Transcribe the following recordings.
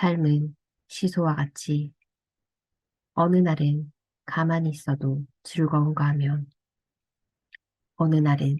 삶은 시소와 같이 어느 날은 가만히 있어도 즐거운가 하면 어느 날은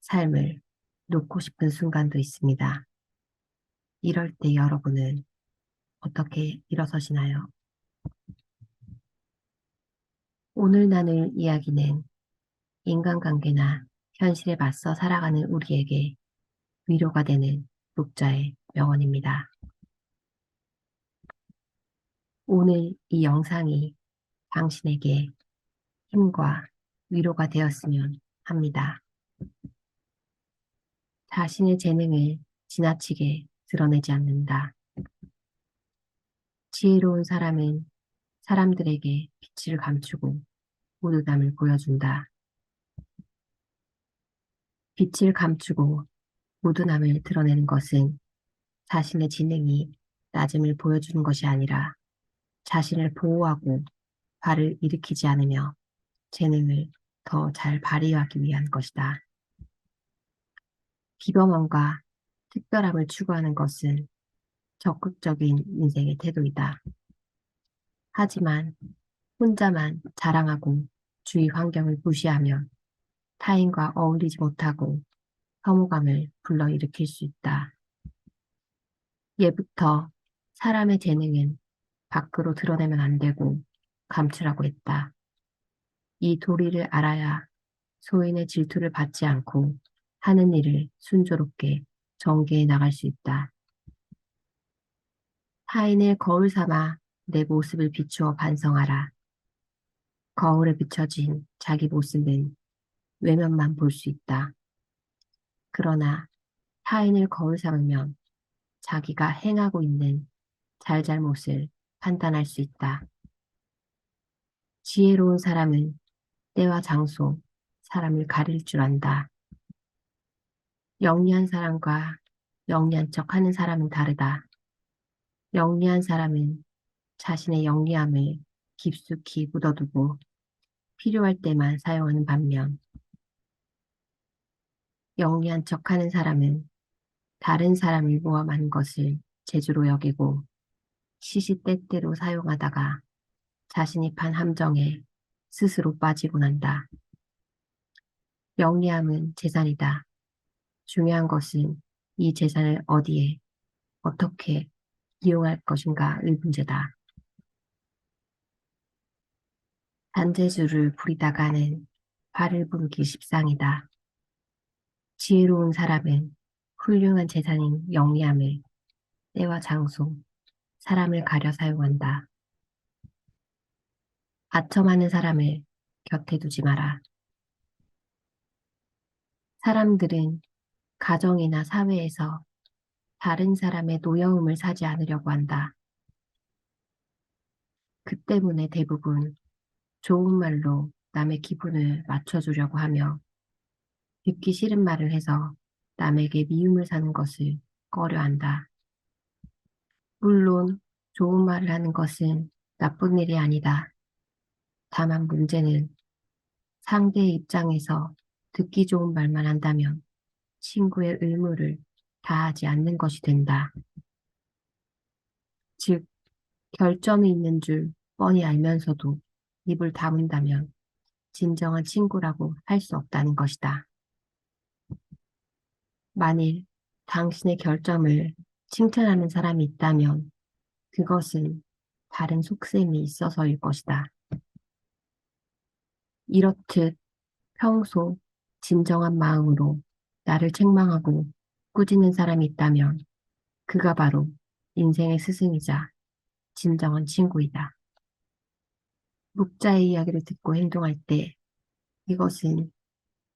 삶을 놓고 싶은 순간도 있습니다. 이럴 때 여러분은 어떻게 일어서시나요? 오늘 나눌 이야기는 인간관계나 현실에 맞서 살아가는 우리에게 위로가 되는 독자의 명언입니다. 오늘 이 영상이 당신에게 힘과 위로가 되었으면 합니다. 자신의 재능을 지나치게 드러내지 않는다. 지혜로운 사람은 사람들에게 빛을 감추고 무드감을 보여준다. 빛을 감추고 무드남을 드러내는 것은 자신의 지능이 낮음을 보여주는 것이 아니라 자신을 보호하고 발을 일으키지 않으며 재능을 더 잘 발휘하기 위한 것이다. 비범함과 특별함을 추구하는 것은 적극적인 인생의 태도이다. 하지만 혼자만 자랑하고 주위 환경을 무시하면 타인과 어울리지 못하고 혐오감을 불러일으킬 수 있다. 예부터 사람의 재능은 밖으로 드러내면 안 되고 감추라고 했다. 이 도리를 알아야 소인의 질투를 받지 않고 하는 일을 순조롭게 전개해 나갈 수 있다. 타인을 거울 삼아 내 모습을 비추어 반성하라. 거울에 비춰진 자기 모습은 외면만 볼 수 있다. 그러나 타인을 거울 삼으면 자기가 행하고 있는 잘잘못을 판단할 수 있다. 지혜로운 사람은 때와 장소, 사람을 가릴 줄 안다. 영리한 사람과 영리한 척 하는 사람은 다르다. 영리한 사람은 자신의 영리함을 깊숙이 묻어두고 필요할 때만 사용하는 반면, 영리한 척 하는 사람은 다른 사람을 모함하는 것을 재주로 여기고 시시때때로 사용하다가 자신이 판 함정에 스스로 빠지곤 한다. 영리함은 재산이다. 중요한 것은 이 재산을 어디에, 어떻게 이용할 것인가의 문제다. 단재주를 부리다가는 발을 부르기 십상이다. 지혜로운 사람은 훌륭한 재산인 영리함을 때와 장소, 사람을 가려 사용한다. 아첨하는 사람을 곁에 두지 마라. 사람들은 가정이나 사회에서 다른 사람의 노여움을 사지 않으려고 한다. 그 때문에 대부분 좋은 말로 남의 기분을 맞춰주려고 하며 듣기 싫은 말을 해서 남에게 미움을 사는 것을 꺼려한다. 물론 좋은 말을 하는 것은 나쁜 일이 아니다. 다만 문제는 상대의 입장에서 듣기 좋은 말만 한다면 친구의 의무를 다하지 않는 것이 된다. 즉, 결점이 있는 줄 뻔히 알면서도 입을 다문다면 진정한 친구라고 할 수 없다는 것이다. 만일 당신의 결점을 칭찬하는 사람이 있다면 그것은 다른 속셈이 있어서일 것이다. 이렇듯 평소 진정한 마음으로 나를 책망하고 꾸짖는 사람이 있다면 그가 바로 인생의 스승이자 진정한 친구이다. 목자의 이야기를 듣고 행동할 때 이것은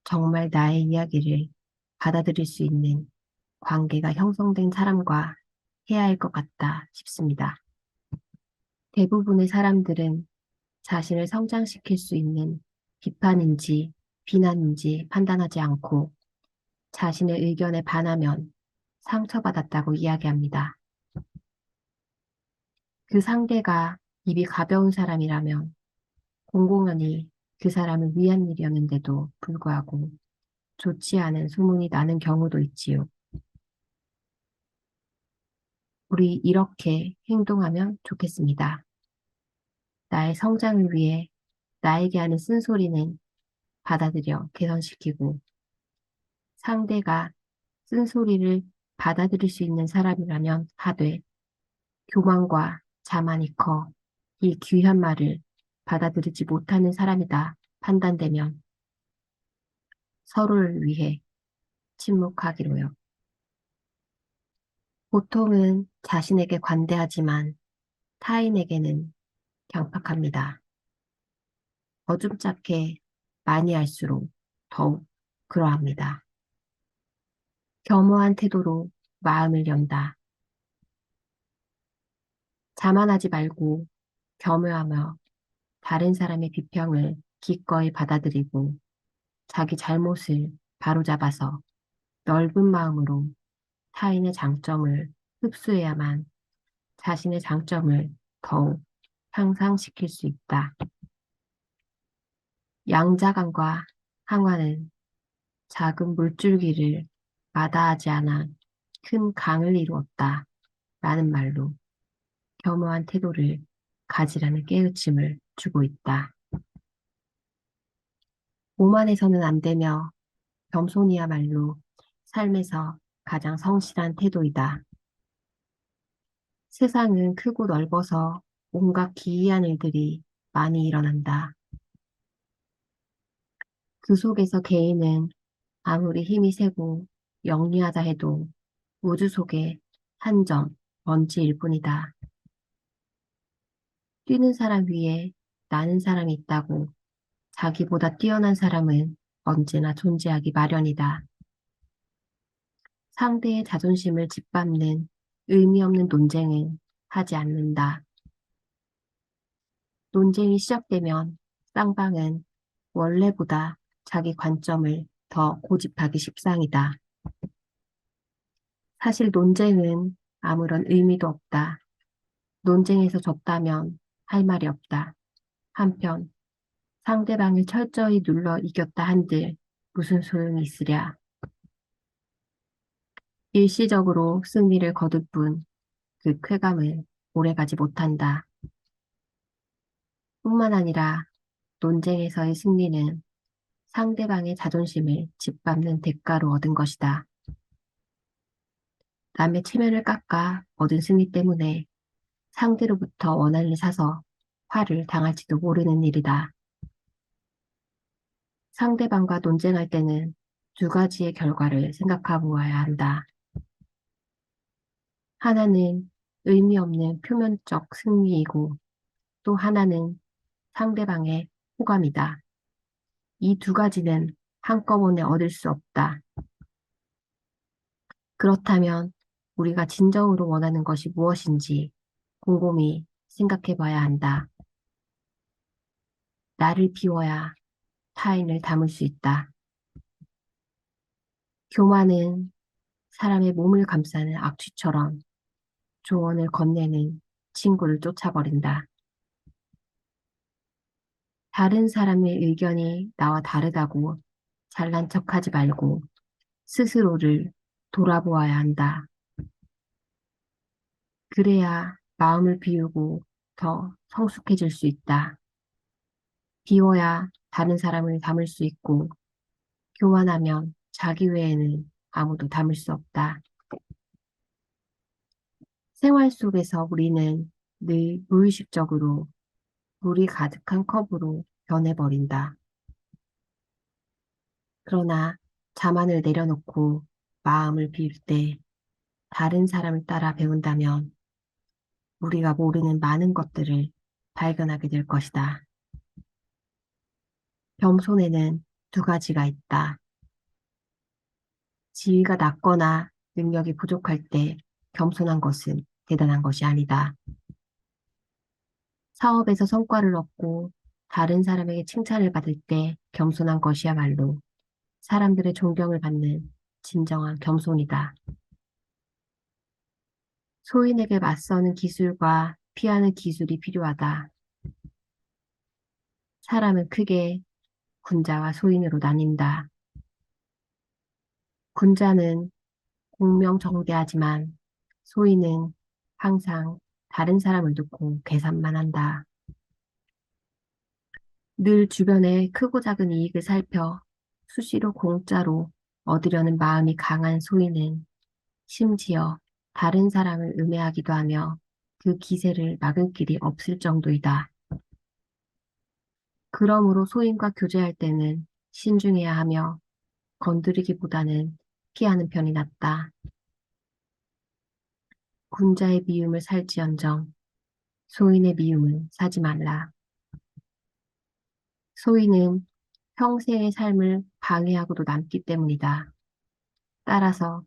정말 나의 이야기를 받아들일 수 있는 관계가 형성된 사람과 해야 할 것 같다 싶습니다. 대부분의 사람들은 자신을 성장시킬 수 있는 비판인지 비난인지 판단하지 않고 자신의 의견에 반하면 상처받았다고 이야기합니다. 그 상대가 입이 가벼운 사람이라면 공공연히 그 사람을 위한 일이었는데도 불구하고 좋지 않은 소문이 나는 경우도 있지요. 우리 이렇게 행동하면 좋겠습니다. 나의 성장을 위해 나에게 하는 쓴소리는 받아들여 개선시키고 상대가 쓴소리를 받아들일 수 있는 사람이라면 하되 교만과 자만이 커 이 귀한 말을 받아들이지 못하는 사람이다 판단되면 서로를 위해 침묵하기로요. 보통은 자신에게 관대하지만 타인에게는 경팍합니다. 어줍잖게 많이 할수록 더욱 그러합니다. 겸허한 태도로 마음을 연다. 자만하지 말고 겸허하며 다른 사람의 비평을 기꺼이 받아들이고 자기 잘못을 바로잡아서 넓은 마음으로 타인의 장점을 흡수해야만 자신의 장점을 더욱 향상시킬 수 있다. 양자강과 항아는 작은 물줄기를 마다하지 않아 큰 강을 이루었다. 라는 말로 겸허한 태도를 가지라는 깨우침을 주고 있다. 오만해서는 안 되며 겸손이야말로 삶에서 가장 성실한 태도이다. 세상은 크고 넓어서 온갖 기이한 일들이 많이 일어난다. 그 속에서 개인은 아무리 힘이 세고 영리하다 해도 우주 속의 한 점, 먼지일 뿐이다. 뛰는 사람 위에 나는 사람이 있다고 자기보다 뛰어난 사람은 언제나 존재하기 마련이다. 상대의 자존심을 짓밟는 의미 없는 논쟁은 하지 않는다. 논쟁이 시작되면 쌍방은 원래보다 자기 관점을 더 고집하기 십상이다. 사실 논쟁은 아무런 의미도 없다. 논쟁에서 졌다면 할 말이 없다. 한편 상대방을 철저히 눌러 이겼다 한들 무슨 소용이 있으랴. 일시적으로 승리를 거둘 뿐 그 쾌감을 오래가지 못한다. 뿐만 아니라 논쟁에서의 승리는 상대방의 자존심을 짓밟는 대가로 얻은 것이다. 남의 체면을 깎아 얻은 승리 때문에 상대로부터 원한을 사서 화를 당할지도 모르는 일이다. 상대방과 논쟁할 때는 두 가지의 결과를 생각해 보아야 한다. 하나는 의미 없는 표면적 승리이고 또 하나는 상대방의 호감이다. 이 두 가지는 한꺼번에 얻을 수 없다. 그렇다면 우리가 진정으로 원하는 것이 무엇인지 곰곰이 생각해 봐야 한다. 나를 비워야 타인을 담을 수 있다. 교만은 사람의 몸을 감싸는 악취처럼 조언을 건네는 친구를 쫓아버린다. 다른 사람의 의견이 나와 다르다고 잘난 척하지 말고 스스로를 돌아보아야 한다. 그래야 마음을 비우고 더 성숙해질 수 있다. 비워야 다른 사람을 담을 수 있고 교만하면 자기 외에는 아무도 담을 수 없다. 생활 속에서 우리는 늘 무의식적으로 물이 가득한 컵으로 변해버린다. 그러나 자만을 내려놓고 마음을 비울 때 다른 사람을 따라 배운다면 우리가 모르는 많은 것들을 발견하게 될 것이다. 겸손에는 두 가지가 있다. 지위가 낮거나 능력이 부족할 때 겸손한 것은 대단한 것이 아니다. 사업에서 성과를 얻고 다른 사람에게 칭찬을 받을 때 겸손한 것이야말로 사람들의 존경을 받는 진정한 겸손이다. 소인에게 맞서는 기술과 피하는 기술이 필요하다. 사람은 크게 군자와 소인으로 나뉜다. 군자는 공명정대하지만 소인은 항상 다른 사람을 놓고 계산만 한다. 늘 주변의 크고 작은 이익을 살펴 수시로 공짜로 얻으려는 마음이 강한 소인은 심지어 다른 사람을 음해하기도 하며 그 기세를 막을 길이 없을 정도이다. 그러므로 소인과 교제할 때는 신중해야 하며 건드리기보다는 피하는 편이 낫다. 군자의 미움을 살지언정 소인의 미움을 사지 말라. 소인은 평생의 삶을 방해하고도 남기 때문이다. 따라서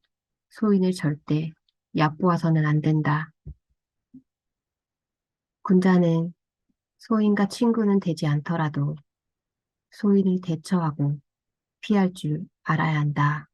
소인을 절대 얕보아서는 안 된다. 군자는 소인과 친구는 되지 않더라도 소인을 대처하고 피할 줄 알아야 한다.